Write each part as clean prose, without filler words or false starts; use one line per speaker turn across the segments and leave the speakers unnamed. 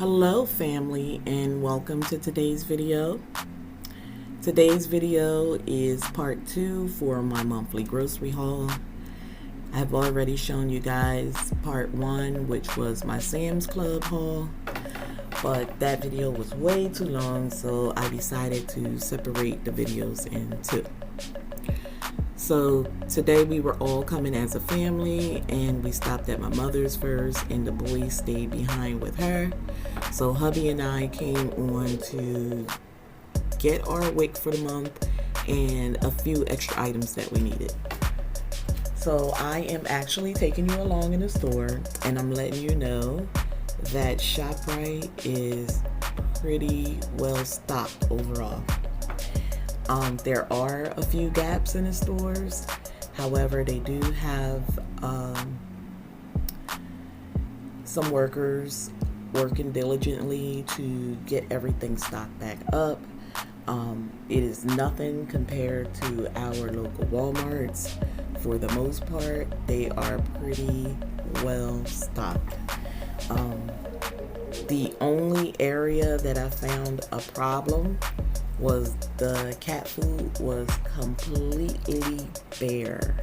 Hello family, and welcome to today's video. Today's video is part 2 for my monthly grocery haul. I've already shown you guys part 1, which was my Sam's Club haul, but that video was way too long, so I decided to separate the videos in two. So today we were all coming as a family, and we stopped at my mother's first, and the boys stayed behind with her. So hubby and I came on to get our wick for the month and a few extra items that we needed. So I am actually taking you along in the store, and I'm letting you know that Shoprite is pretty well stocked overall. There are a few gaps in the stores. However, they do have some workers working diligently to get everything stocked back up. It is nothing compared to our local Walmarts. For the most part, they are pretty well stocked. The only area that I found a problem was the cat food was completely bare.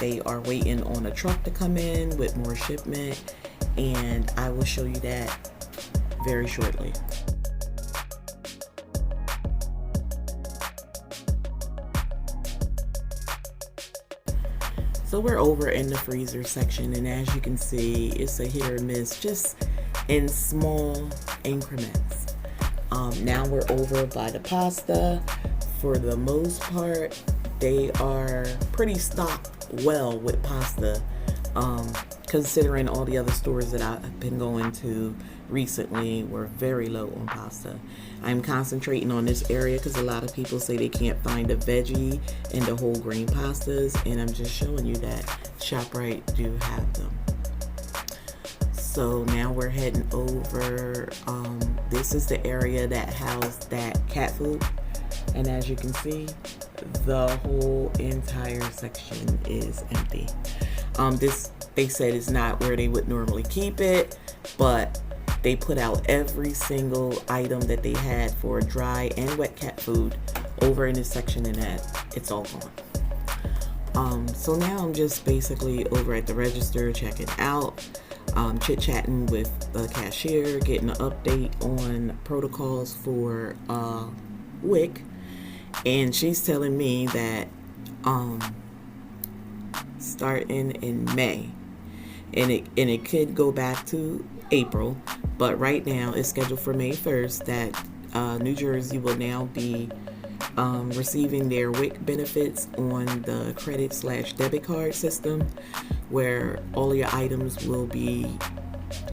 They are waiting on a truck to come in with more shipment, and I will show you that very shortly. So we're over in the freezer section, and as you can see, it's a hit or miss, just in small increments. Now we're over by the pasta. For the most part, they are pretty stocked well with pasta, considering all the other stores that I've been going to recently were very low on pasta. I'm concentrating on this area because a lot of people say they can't find the veggie and the whole grain pastas, and I'm just showing you that Shoprite do have them. So now we're heading over. This is the area that housed that cat food, and as you can see, the whole entire section is empty. This, they said, is not where they would normally keep it, but they put out every single item that they had for dry and wet cat food over in this section, and that it's all gone. So now I'm just basically over at the register checking out, chit-chatting with the cashier, getting an update on protocols for WIC, and she's telling me that starting in May, and it could go back to April, but right now it's scheduled for May 1st that New Jersey will now be receiving their WIC benefits on the credit/debit card system, where all your items will be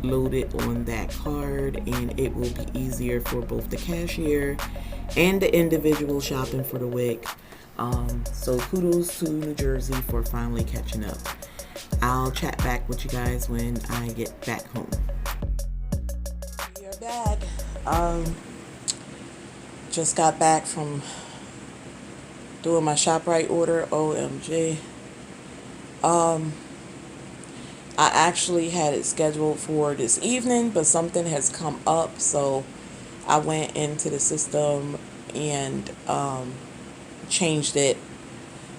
loaded on that card, and it will be easier for both the cashier and the individual shopping for the WIC. So kudos to New Jersey for finally catching up. I'll chat back with you guys when I get back home. You're back. Just got back from doing my Shoprite order. OMG. I actually had it scheduled for this evening, but something has come up, so I went into the system and changed it.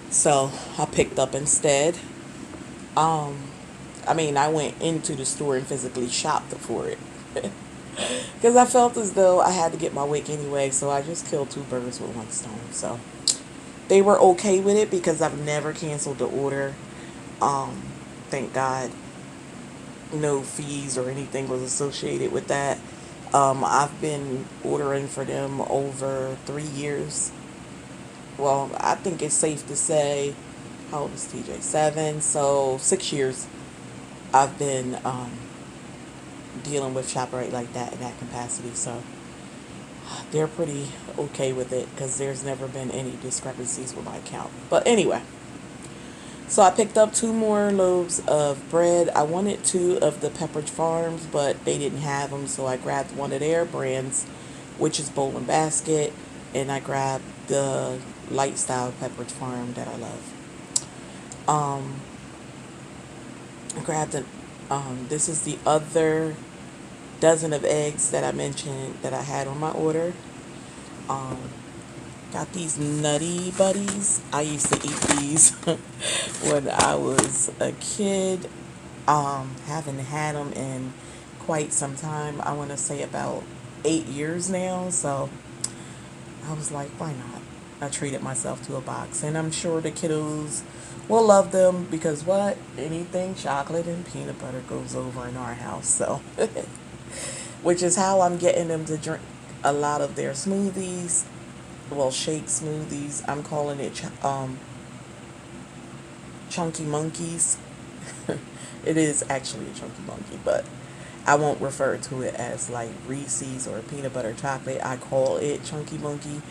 So I picked up instead. I went into the store and physically shopped for it. Because I felt as though I had to get my WIC anyway, so I just killed two birds with one stone. So they were okay with it because I've never canceled the order. Thank God no fees or anything was associated with that. I've been ordering for them over 3 years. Well, I think it's safe to say, how old is TJ? 7, so 6 years I've been dealing with Shoprite like that in that capacity. So they're pretty okay with it because there's never been any discrepancies with my account. But anyway, so I picked up 2 more loaves of bread. I wanted 2 of the Pepperidge Farms, but they didn't have them, so I grabbed one of their brands, which is Bowl and Basket, and I grabbed the light style Pepperidge Farm that I love. I grabbed this is the other dozen of eggs that I mentioned that I had on my order. Um, got these Nutty Buddies. I used to eat these when I was a kid. Haven't had them in quite some time. I want to say about 8 years now. So I was like, why not? I treated myself to a box, and I'm sure the kiddos will love them because what? Anything chocolate and peanut butter goes over in our house. So, which is how I'm getting them to drink a lot of their smoothies. Well, shake smoothies. I'm calling it chunky monkeys. It is actually a chunky monkey, but I won't refer to it as like Reese's or peanut butter chocolate. I call it chunky monkey.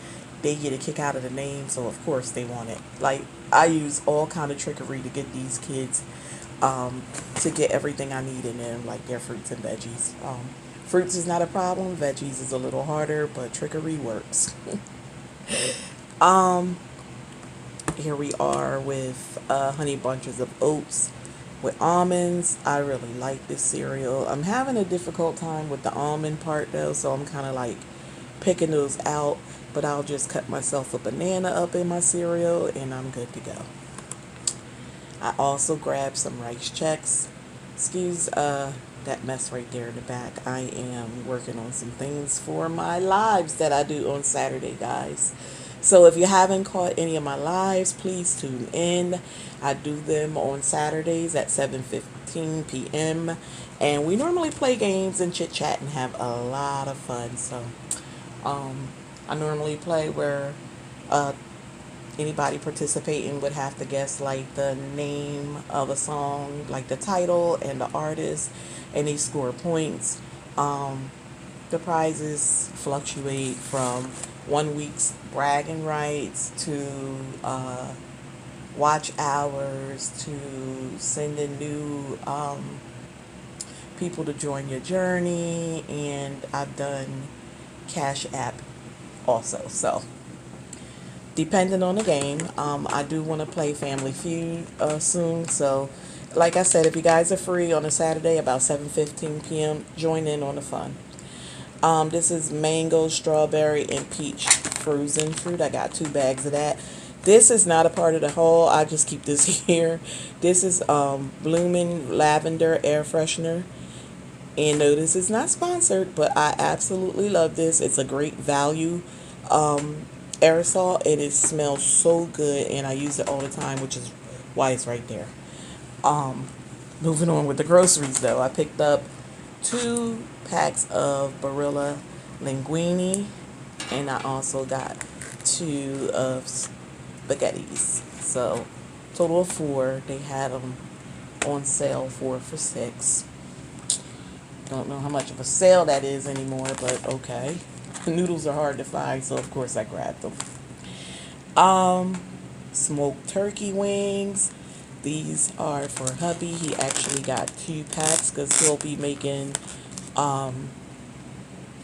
They get a kick out of the name, so of course they want it. Like, I use all kind of trickery to get these kids to get everything I need in them, like their fruits and veggies. Fruits is not a problem. Veggies is a little harder, but trickery works. um, Here we are with honey bunches of oats with almonds. I really like this cereal. I'm having a difficult time with the almond part though, so I'm kind of like picking those out, but I'll just cut myself a banana up in my cereal and I'm good to go. I also grabbed some rice checks. Excuse that mess right there in the back. I am working on some things for my lives that I do on Saturday, guys. So if you haven't caught any of my lives, please tune in. I do them on Saturdays at 7:15 p.m. And we normally play games and chit chat and have a lot of fun. So I normally play where anybody participating would have to guess like the name of a song, like the title and the artist, and they score points. The prizes fluctuate from 1 week's bragging rights to watch hours to sending new people to join your journey, and I've done Cashapp also. So depending on the game, I do want to play Family Feud soon. So like I said, if you guys are free on a Saturday about 7:15 p.m., join in on the fun. This is mango, strawberry, and peach frozen fruit. I got 2 bags of that. This is not a part of the haul. I just keep this here. This is Blooming Lavender Air Freshener. And no, this is not sponsored, but I absolutely love this. It's a great value aerosol, and it smells so good, and I use it all the time, which is why it's right there. Moving on with the groceries, though. I picked up 2 packs of Barilla linguine, and I also got 2 of spaghettis. So total of 4. They had them on sale 4 for $6. Don't know how much of a sale that is anymore, but okay. Noodles are hard to find, so of course I grabbed them. Smoked turkey wings. These are for hubby. He actually got 2 packs because he'll be making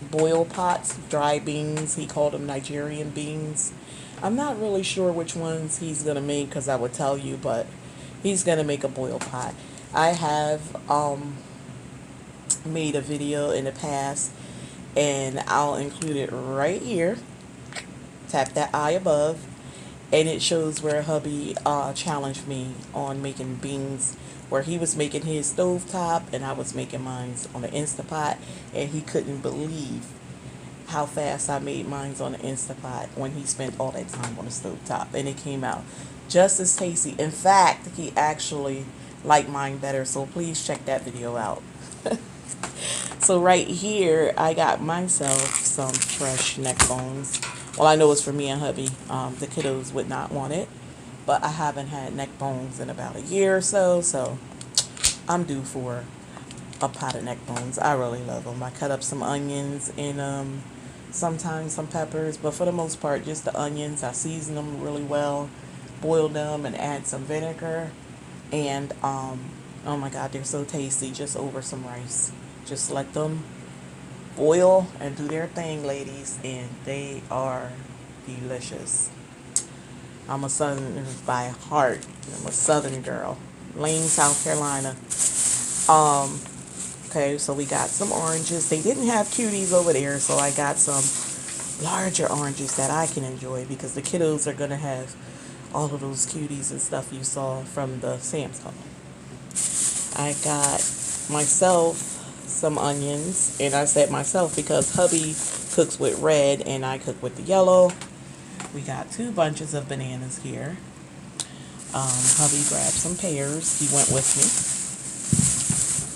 boil pots, dry beans. He called them Nigerian beans. I'm not really sure which ones he's going to make because I would tell you, but he's going to make a boil pot. I have made a video in the past, and I'll include it right here. Tap that eye above, and it shows where hubby challenged me on making beans, where he was making his stovetop and I was making mine on the Instapot, and he couldn't believe how fast I made mine on the Instapot when he spent all that time on the stovetop, and it came out just as tasty. In fact, he actually liked mine better, so please check that video out. So right here, I got myself some fresh neck bones. Well, I know it's for me and hubby. The kiddos would not want it, but I haven't had neck bones in about a year or so, so I'm due for a pot of neck bones. I really love them. I cut up some onions and sometimes some peppers, but for the most part, just the onions. I season them really well, boil them, and add some vinegar. And oh my God, they're so tasty, just over some rice. Just let them boil and do their thing, ladies, and they are delicious. I'm a Southern by heart. I'm a Southern girl. Lane, South Carolina. Okay, so we got some oranges. They didn't have cuties over there, so I got some larger oranges that I can enjoy because the kiddos are going to have all of those cuties and stuff you saw from the Sam's Club. I got myself some onions, and I said myself because hubby cooks with red and I cook with the yellow. We got 2 bunches of bananas here. Hubby grabbed some pears. He went with me.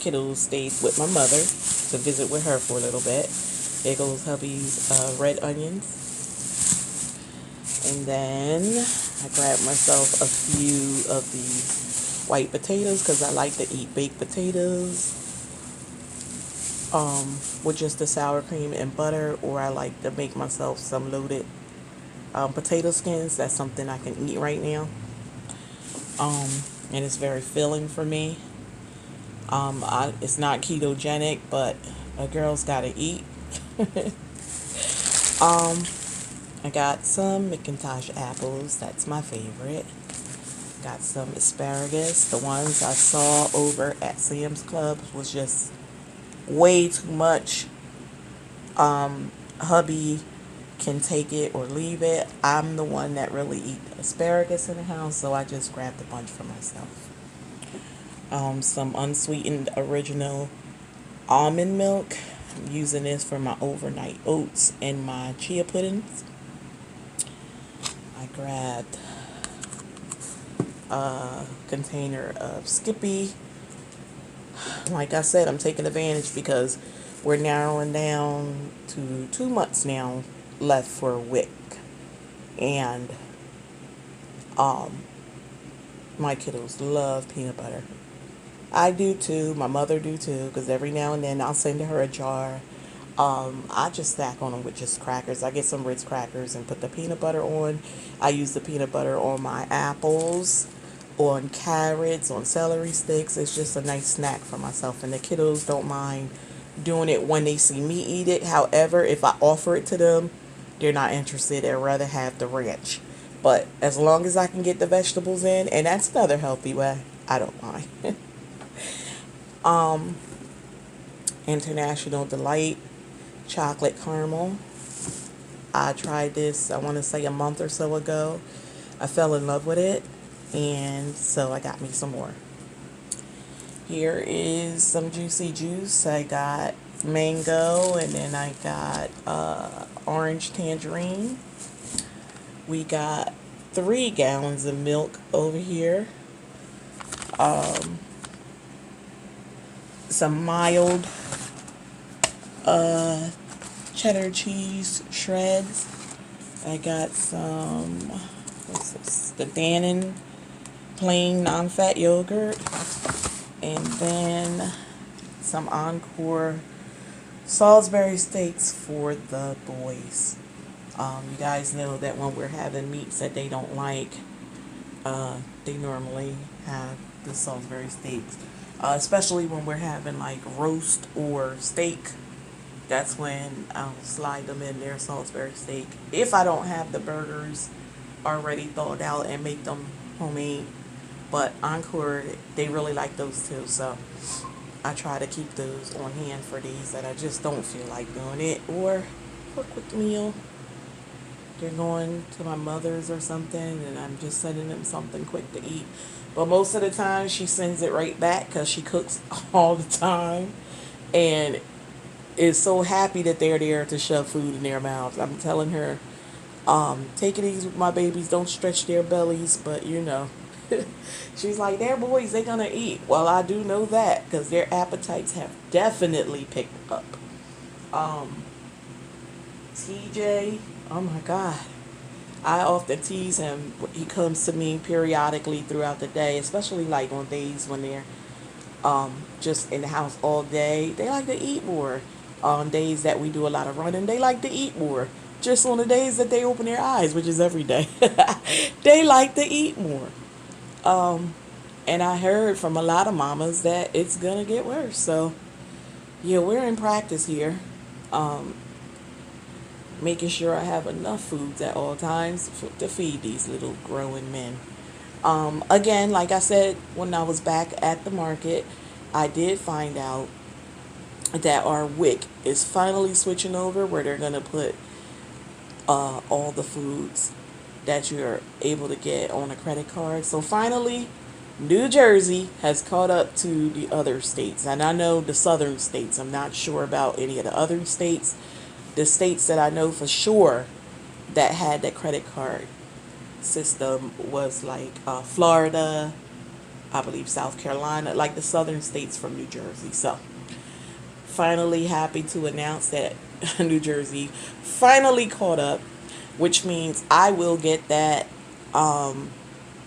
Kiddos stayed with my mother to visit with her for a little bit. There goes hubby's red onions. And then I grabbed myself a few of these white potatoes because I like to eat baked potatoes with just the sour cream and butter, or I like to make myself some loaded potato skins. That's something I can eat right now. And it's very filling for me. It's not ketogenic, but a girl's gotta eat. I got some McIntosh apples. That's my favorite. Got some asparagus. The ones I saw over at Sam's Club was just way too much. Hubby can take it or leave it. I'm the one that really eat asparagus in the house, so I just grabbed a bunch for myself. Some unsweetened original almond milk. I'm using this for my overnight oats and my chia puddings. I grabbed a container of Skippy. Like I said, I'm taking advantage because we're narrowing down to 2 months now left for WIC. And my kiddos love peanut butter. I do too. My mother do too, because every now and then I'll send her a jar. I just stack on them with just crackers. I get some Ritz crackers and put the peanut butter on. I use the peanut butter on my apples, on carrots, on celery sticks. It's just a nice snack for myself, and the kiddos don't mind doing it when they see me eat it. However, if I offer it to them, they're not interested. They'd rather have the ranch. But as long as I can get the vegetables in, and that's another healthy way, I don't mind. International Delight chocolate caramel. I tried this, I want to say a month or so ago. I fell in love with it, and so I got me some more. Here is some juicy juice. I got mango, and then I got orange tangerine. We got 3 gallons of milk over here. Some mild cheddar cheese shreds. I got some, what's this? The Dannon plain non-fat yogurt. And then some Encore Salisbury steaks for the boys. You guys know that when we're having meats that they don't like, they normally have the Salisbury steaks. Especially when we're having like roast or steak, that's when I'll slide them in their Salisbury steak. If I don't have the burgers already thawed out and make them homemade. But Encore, they really like those too, so I try to keep those on hand for days that I just don't feel like doing it, or for a quick meal. They're going to my mother's or something, and I'm just sending them something quick to eat. But most of the time, she sends it right back because she cooks all the time, and is so happy that they're there to shove food in their mouths. I'm telling her, take it easy with my babies, don't stretch their bellies, but you know. She's like, they're boys, they're gonna eat. Well, I do know that because their appetites have definitely picked up. TJ, oh my God. I often tease him. He comes to me periodically throughout the day, especially like on days when they're just in the house all day. They like to eat more. On days that we do a lot of running, they like to eat more. Just on the days that they open their eyes, which is every day, they like to eat more. And I heard from a lot of mamas that it's gonna get worse. So yeah, we're in practice here. Making sure I have enough foods at all times to feed these little growing men. Again, like I said, when I was back at the market, I did find out that our WIC is finally switching over, where they're going to put all the foods that you're able to get on a credit card. So finally, New Jersey has caught up to the other states. And I know the southern states. I'm not sure about any of the other states. The states that I know for sure that had that credit card system was like Florida, I believe South Carolina, like the southern states from New Jersey. So finally happy to announce that New Jersey finally caught up, which means I will get that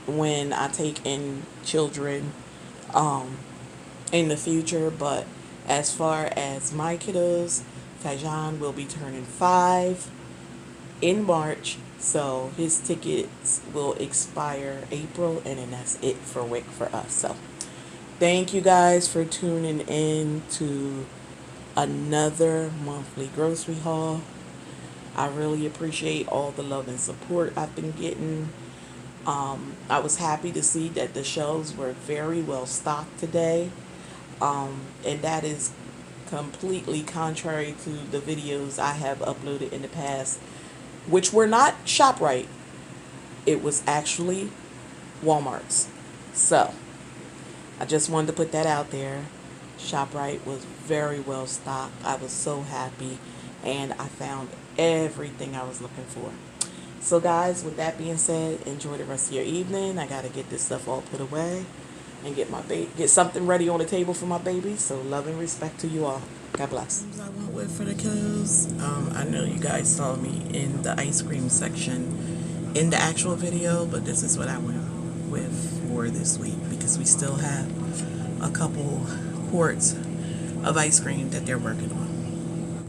when I take in children in the future. But as far as my kiddos, Kajan will be turning 5 in March, so his tickets will expire April, and then that's it for WIC for us. So thank you guys for tuning in to another monthly grocery haul. I really appreciate all the love and support I've been getting. I was happy to see that the shelves were very well stocked today, and that is completely contrary to the videos I have uploaded in the past, which were not Shoprite. It was actually Walmart's. So I just wanted to put that out there. Shoprite was very well stocked. I was so happy, and I found everything I was looking for. So guys, with that being said, enjoy the rest of your evening. I gotta get this stuff all put away and get something ready on the table for my baby. So love and respect to you all. God bless. I went with for the kiddos. I know you guys saw me in the ice cream section in the actual video, but this is what I went with for this week, because we still have a couple quarts of ice cream that they're working on.